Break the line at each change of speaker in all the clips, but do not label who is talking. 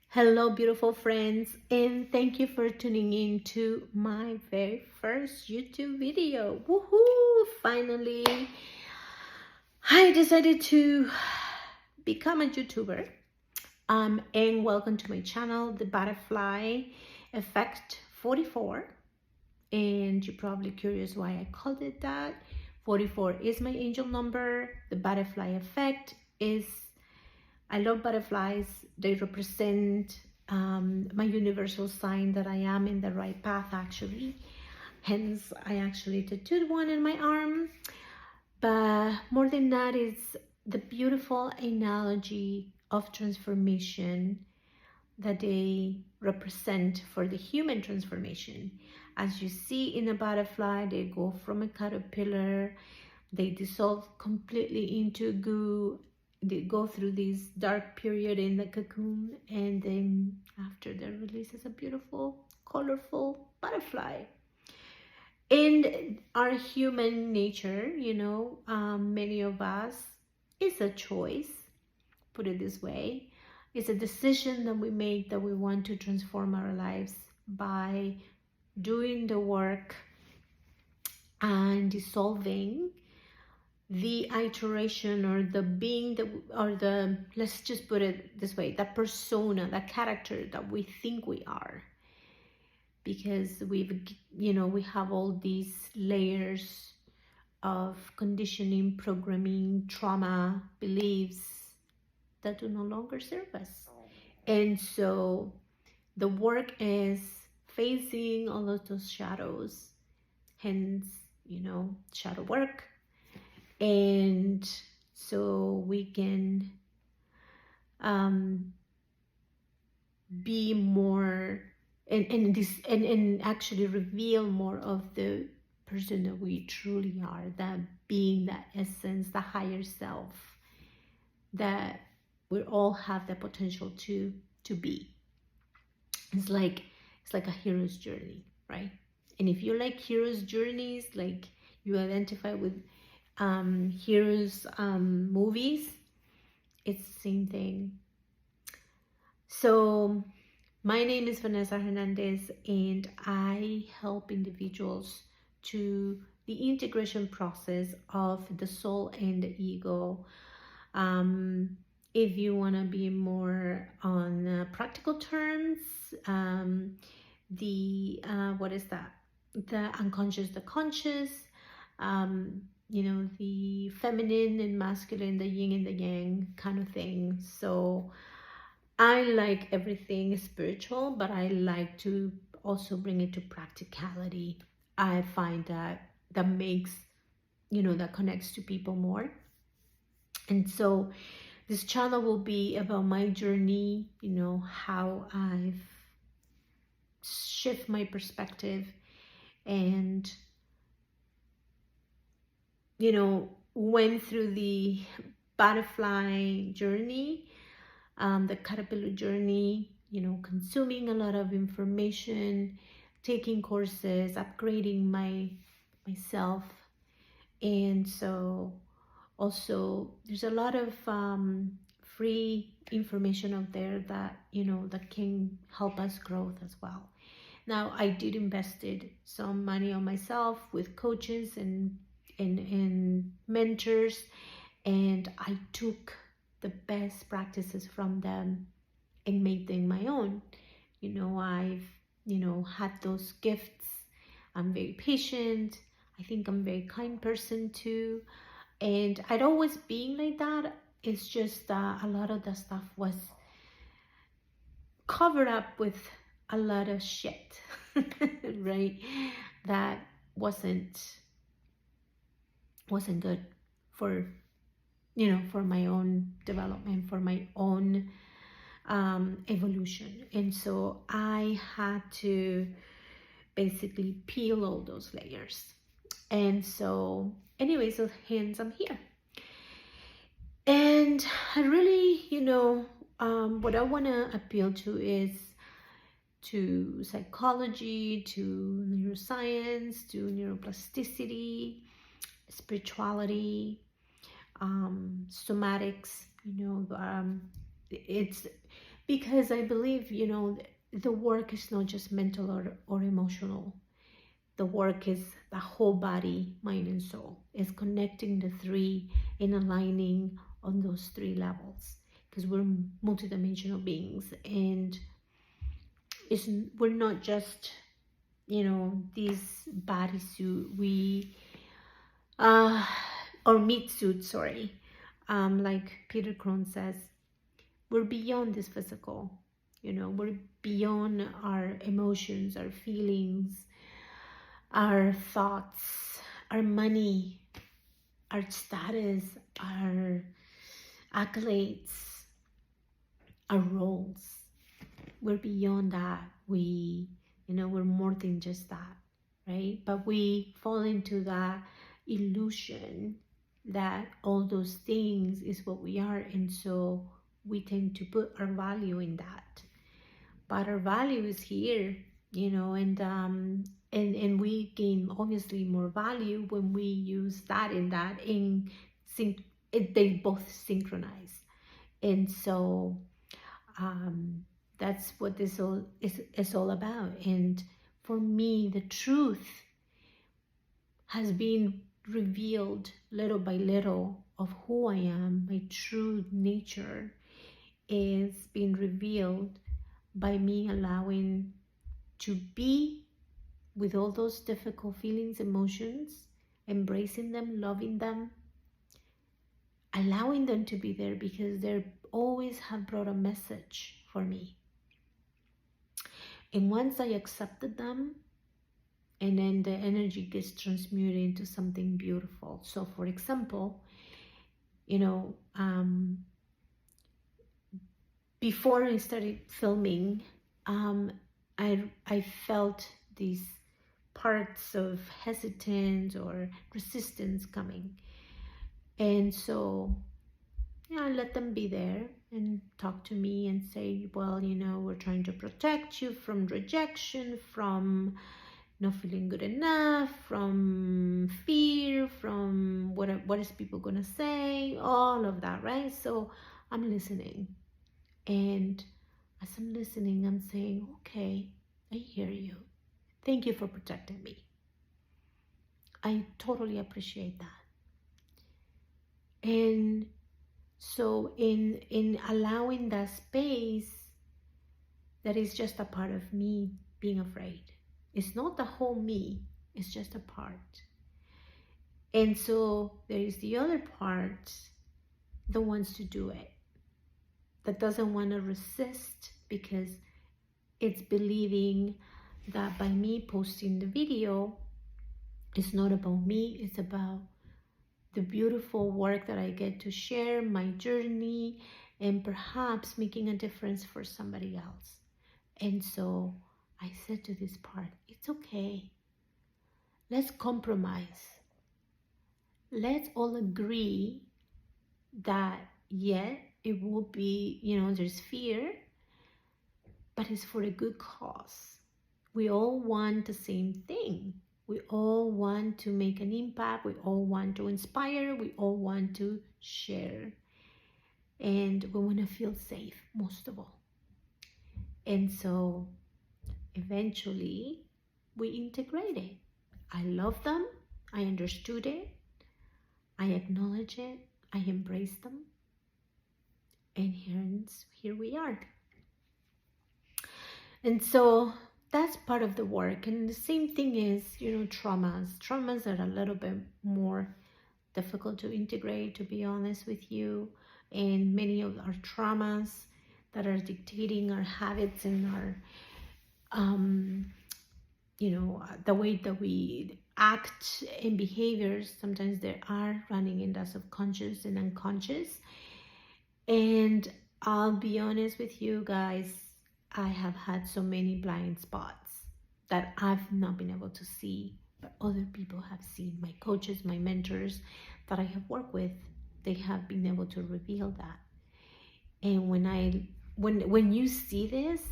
Hello, beautiful friends, and thank you for tuning in to my very first YouTube video. Woohoo! Finally, I decided to become a YouTuber. And welcome to my channel, The Butterfly Effect 44. And you're probably curious why I called it that. 44 is my angel number. The butterfly effect is I love butterflies. They represent my universal sign that I am in the right path, actually. Hence, I actually tattooed one in my arm. But more than that, it's the beautiful analogy of transformation that they represent for the human transformation. As you see in a butterfly, they go from a caterpillar, they dissolve completely into goo, they go through this dark period in the cocoon, and then after they're released as a beautiful, colorful butterfly. In our human nature, many of us, it's a choice, put it this way. It's a decision that we make that we want to transform our lives by doing the work and dissolving the iteration or the being that, or the, let's just put it this way, that persona, that character that we think we are, because we have all these layers of conditioning, programming, trauma, beliefs that do no longer serve us. And so the work is facing all of those shadows, hence shadow work. And so we can be more and actually reveal more of the person that we truly are, that being, that essence, the higher self that we all have the potential to be. It's like a hero's journey, right? And if you like hero's journeys, like you identify with heroes movies, it's the same thing. So my name is Vanessa Hernandez, and I help individuals to the integration process of the soul and the ego. If you want to be more on practical terms, what is that? The unconscious, the conscious, the feminine and masculine, the yin and the yang kind of thing. So I like everything spiritual, but I like to also bring it to practicality. I find that makes, that connects to people more. And so this channel will be about my journey, how I've shift my perspective and, went through the butterfly journey, the caterpillar journey, consuming a lot of information, taking courses, upgrading myself. And so also there's a lot of free information out there that that can help us growth as well. Now, I did invested some money on myself with coaches and mentors, and I took the best practices from them and made them my own. I've had those gifts. I'm very patient. I think I'm a very kind person too, and I'd always been like that. It's just that a lot of the stuff was covered up with a lot of shit, right? That wasn't good for for my own development, for my own evolution. And so I had to basically peel all those layers. And so anyway, so hence I'm here. And I really, what I want to appeal to is to psychology, to neuroscience, to neuroplasticity, spirituality, somatics. It's because I believe, the work is not just mental or emotional. The work is the whole body, mind, and soul. It's connecting the three and aligning on those three levels, because we're multidimensional beings, and we're not just, these bodysuit, or meat suit, sorry. Like Peter Crone says, we're beyond this physical. We're beyond our emotions, our feelings, our thoughts, our money, our status, our accolades, our roles. We're beyond that. We're more than just that, right? But we fall into that illusion that all those things is what we are, and so we tend to put our value in that. But our value is here, and we gain obviously more value when we use that and that in sync. They both synchronize, and so that's what this all is all about. And for me, the truth has been revealed little by little of who I am. My true nature is being revealed by me allowing to be with all those difficult feelings, emotions, embracing them, loving them, allowing them to be there, because they always have brought a message for me. And once I accepted them, and then the energy gets transmuted into something beautiful. So for example, before I started filming, I felt these parts of hesitance or resistance coming. And so I let them be there and talk to me and say, well, we're trying to protect you from rejection, from not feeling good enough, from fear, from what is people gonna say, all of that, right? So I'm listening, and as I'm listening, I'm saying, okay, I hear you. Thank you for protecting me. I totally appreciate that. And so in allowing that space, that is just a part of me being afraid. It's not the whole me, it's just a part. And so there is the other part that wants to do it, that doesn't want to resist, because it's believing that by me posting the video, it's not about me, it's about the beautiful work that I get to share, my journey, and perhaps making a difference for somebody else. And so I said to this part, it's okay. Let's compromise. Let's all agree that, it will be, there's fear, but it's for a good cause. We all want the same thing. We all want to make an impact. We all want to inspire. We all want to share. And we want to feel safe, most of all. And so eventually we integrated. I love them. I understood it. I acknowledge it. I embrace them. And here we are. And so that's part of the work. And the same thing is, traumas are a little bit more difficult to integrate, to be honest with you. And many of our traumas that are dictating our habits and our the way that we act and behaviors, sometimes they are running in the subconscious and unconscious. And I'll be honest with you guys, I have had so many blind spots that I've not been able to see, but other people have seen. My coaches, my mentors that I have worked with, they have been able to reveal that. And when you see this,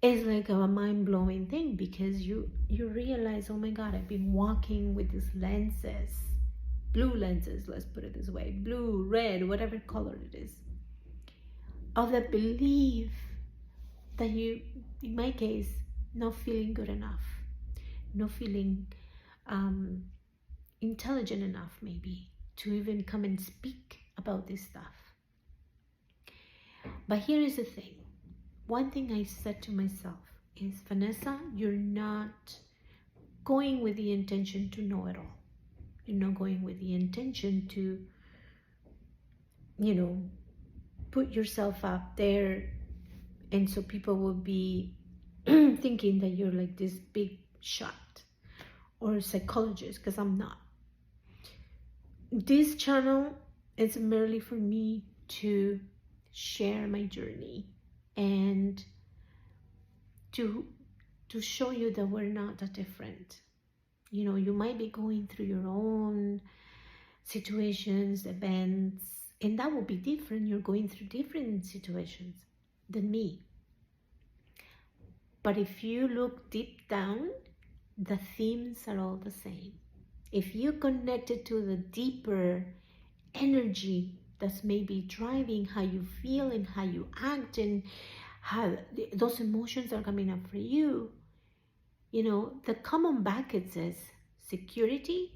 it's like a mind-blowing thing, because you realize, oh my God, I've been walking with these lenses, blue lenses, let's put it this way, blue, red, whatever color it is. of the belief that you, in my case, not feeling good enough, not feeling intelligent enough maybe to even come and speak about this stuff. But here is the thing. One thing I said to myself is, Vanessa, you're not going with the intention to know it all. You're not going with the intention to, put yourself up there, and so people will be thinking that you're like this big shot or psychologist, because I'm not. This channel is merely for me to share my journey and to show you that we're not that different. You might be going through your own situations, events, and that will be different. You're going through different situations than me. But if you look deep down, the themes are all the same. If you connected to the deeper energy that's maybe driving how you feel and how you act and how those emotions are coming up for you, the common buckets is security,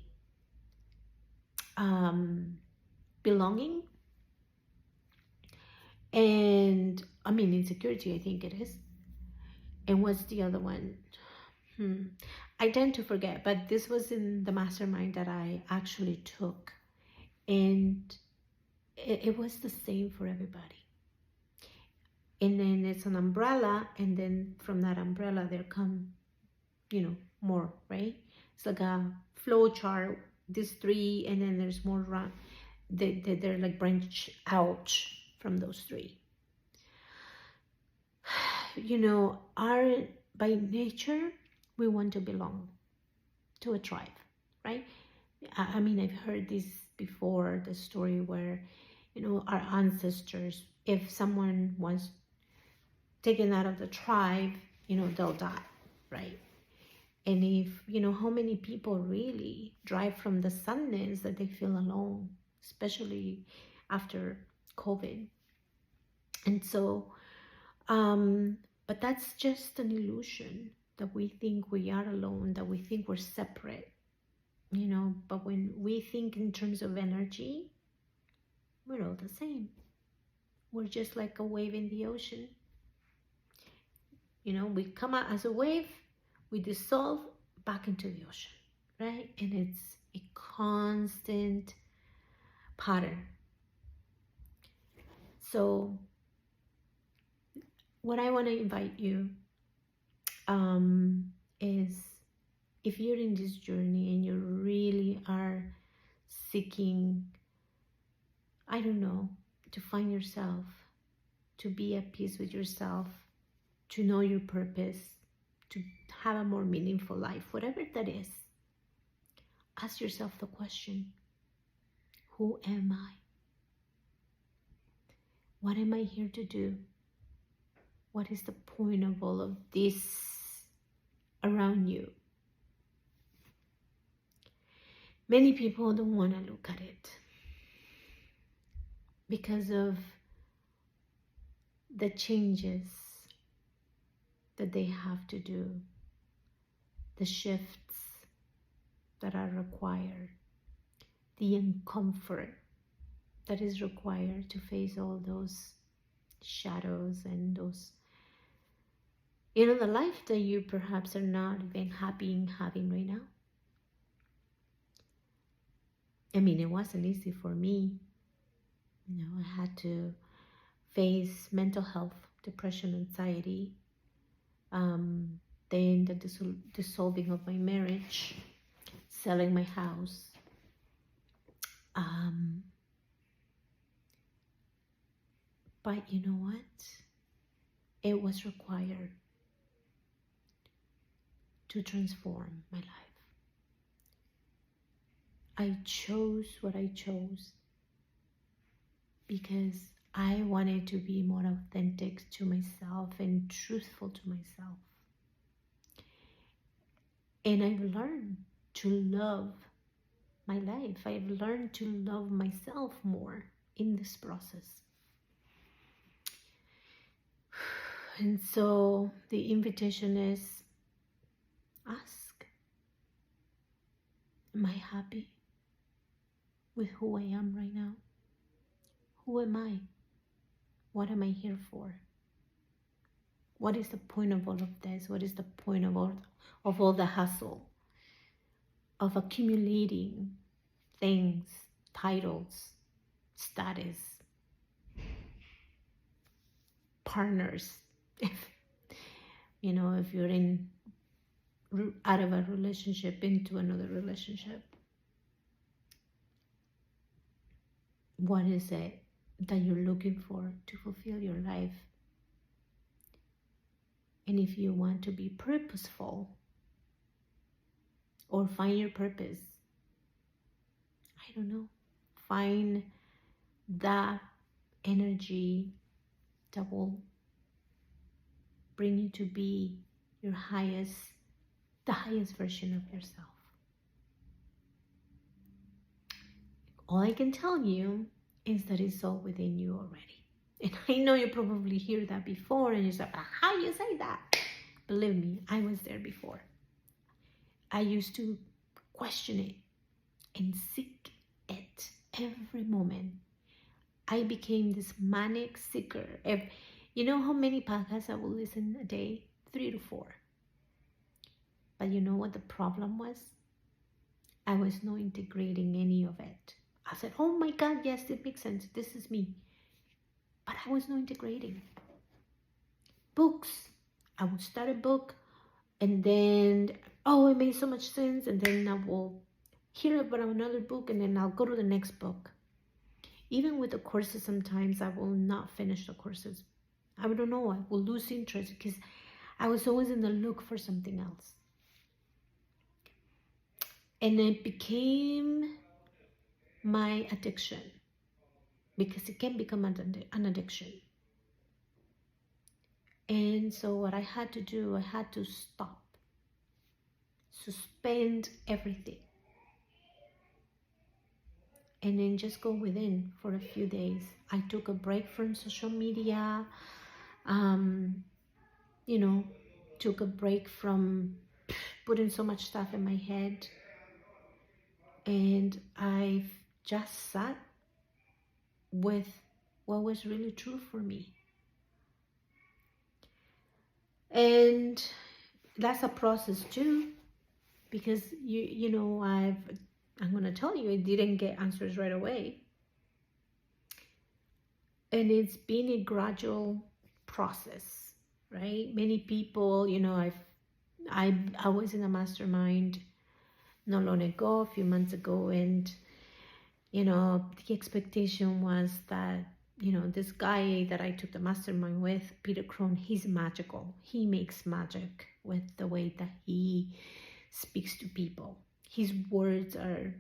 belonging, and insecurity, I think it is. And what's the other one? I tend to forget, but this was in the mastermind that I actually took, and it was the same for everybody. And then it's an umbrella, and then from that umbrella there come more, right? It's like a flow chart, these three, and then there's more run. They're like branch out from those three. By nature, we want to belong to a tribe, right? I've heard this before, the story where, our ancestors, if someone was taken out of the tribe, they'll die, right? And if, how many people really drive from the sadness that they feel alone, especially after COVID. And so, but that's just an illusion, that we think we are alone, that we think we're separate, but when we think in terms of energy, we're all the same. We're just like a wave in the ocean. We come out as a wave, we dissolve back into the ocean, right? And it's a constant pattern. So what I want to invite you is, if you're in this journey and you really are seeking, to find yourself, to be at peace with yourself, to know your purpose, to have a more meaningful life, whatever that is, ask yourself the question, who am I? What am I here to do? What is the point of all of this around you? Many people don't want to look at it because of the changes that they have to do, the shifts that are required, the uncomfort that is required to face all those shadows and those, the life that you perhaps are not even happy in having right now. It wasn't easy for me. I had to face mental health, depression, anxiety, then the dissolving of my marriage, selling my house, but you know what? It was required to transform my life. I chose what I chose because I wanted to be more authentic to myself and truthful to myself. And I've learned to love my life. I've learned to love myself more in this process. And so the invitation is, ask, am I happy with who I am right now? Who am I? What am I here for? What is the point of all of this? What is the point of all the hustle of accumulating things, titles, status, partners? If if you're out of a relationship into another relationship, what is it that you're looking for to fulfill your life? And if you want to be purposeful or find your purpose, I don't know, find that energy that will bring you to be the highest version of yourself. All I can tell you is that it's all within you already. And I know you probably hear that before and you're like, how you say that? Believe me, I was there before. I used to question it and seek it every moment. I became this manic seeker. You know how many podcasts I will listen a day? 3 to 4. But you know what the problem was? I was not integrating any of it. I said, oh my God, yes, it makes sense. This is me. But I was not integrating. Books. I would start a book and then, oh, it made so much sense. And then I will hear about another book and then I'll go to the next book. Even with the courses, sometimes I will not finish the courses. I don't know, I will lose interest because I was always in the look for something else. And it became my addiction, because it can become an addiction. And so what I had to do, I had to stop, suspend everything, and then just go within for a few days. I took a break from social media, took a break from putting so much stuff in my head, and I just sat with what was really true for me. And that's a process too, because I'm going to tell you, I didn't get answers right away. And it's been a gradual process, right? Many people, I was in a mastermind not long ago, a few months ago, and the expectation was that this guy that I took the mastermind with, Peter Crone, he's magical. He makes magic with the way that he speaks to people. His words are,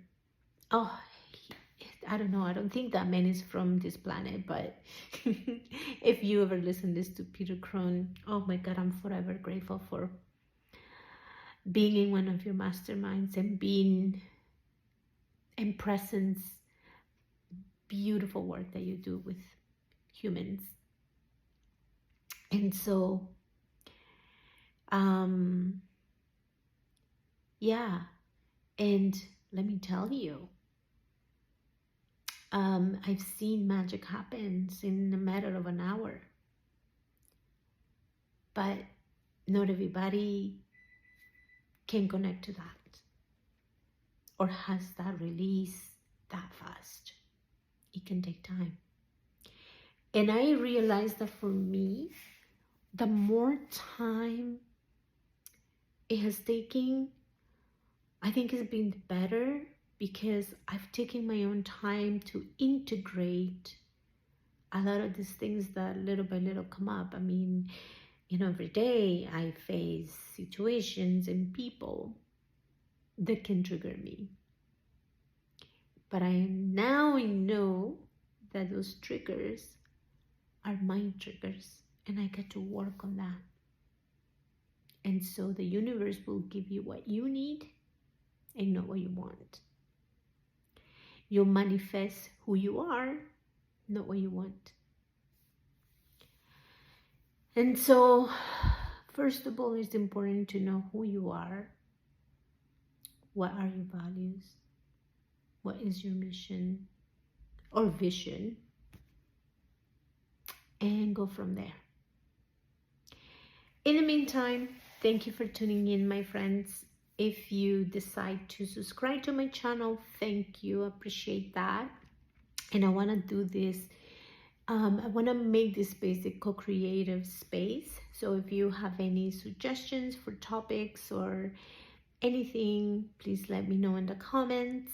I don't know, I don't think that man is from this planet, but if you ever listen to Peter Crone, oh my God, I'm forever grateful for being in one of your masterminds and being in presence. Beautiful work that you do with humans. And so and let me tell you, I've seen magic happen in a matter of an hour, but not everybody can connect to that or has that release that fast. It can take time. And I realized that for me, the more time it has taken, I think it's been better, because I've taken my own time to integrate a lot of these things that little by little come up. I mean, every day I face situations and people that can trigger me. But I know that those triggers are my triggers, and I get to work on that. And so the universe will give you what you need and not what you want. You'll manifest who you are, not what you want. And so, first of all, it's important to know who you are. What are your values? What is your mission or vision? And go from there. In the meantime, thank you for tuning in, my friends. If you decide to subscribe to my channel, thank you. I appreciate that. And I want to do this. I want to make this space a co-creative space. So if you have any suggestions for topics or anything, please let me know in the comments.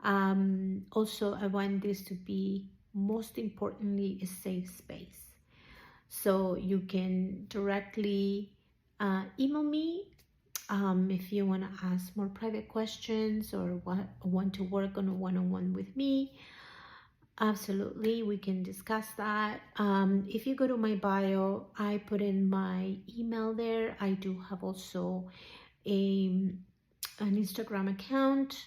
Also, I want this to be, most importantly, a safe space. So you can directly email me if you want to ask more private questions or want to work on a one-on-one with me. Absolutely, we can discuss that. If you go to my bio, I put in my email there. I do have also an Instagram account.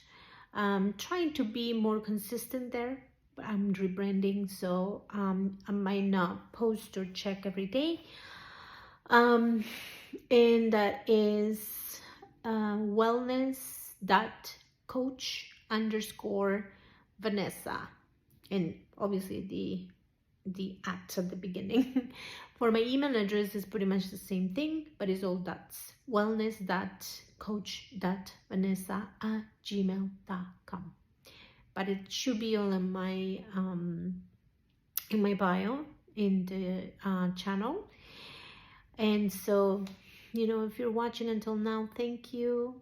I'm trying to be more consistent there. I'm rebranding, so I might not post or check every day. And that is wellness.coach_Vanessa. And obviously the at the beginning. For my email address is pretty much the same thing, but it's all dots. wellness.coach.vanessa@gmail.com. But it should be all in my bio in the channel. And so, if you're watching until now, thank you.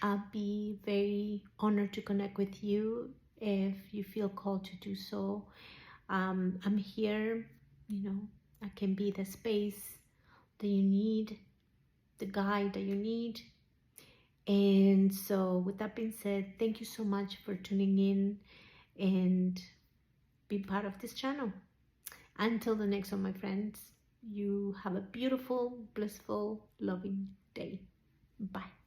I'll be very honored to connect with you if you feel called to do so. I'm here, I can be the space that you need, the guide that you need. And so with that being said, thank you so much for tuning in and be part of this channel. Until the next one, my friends, you have a beautiful, blissful, loving day. Bye.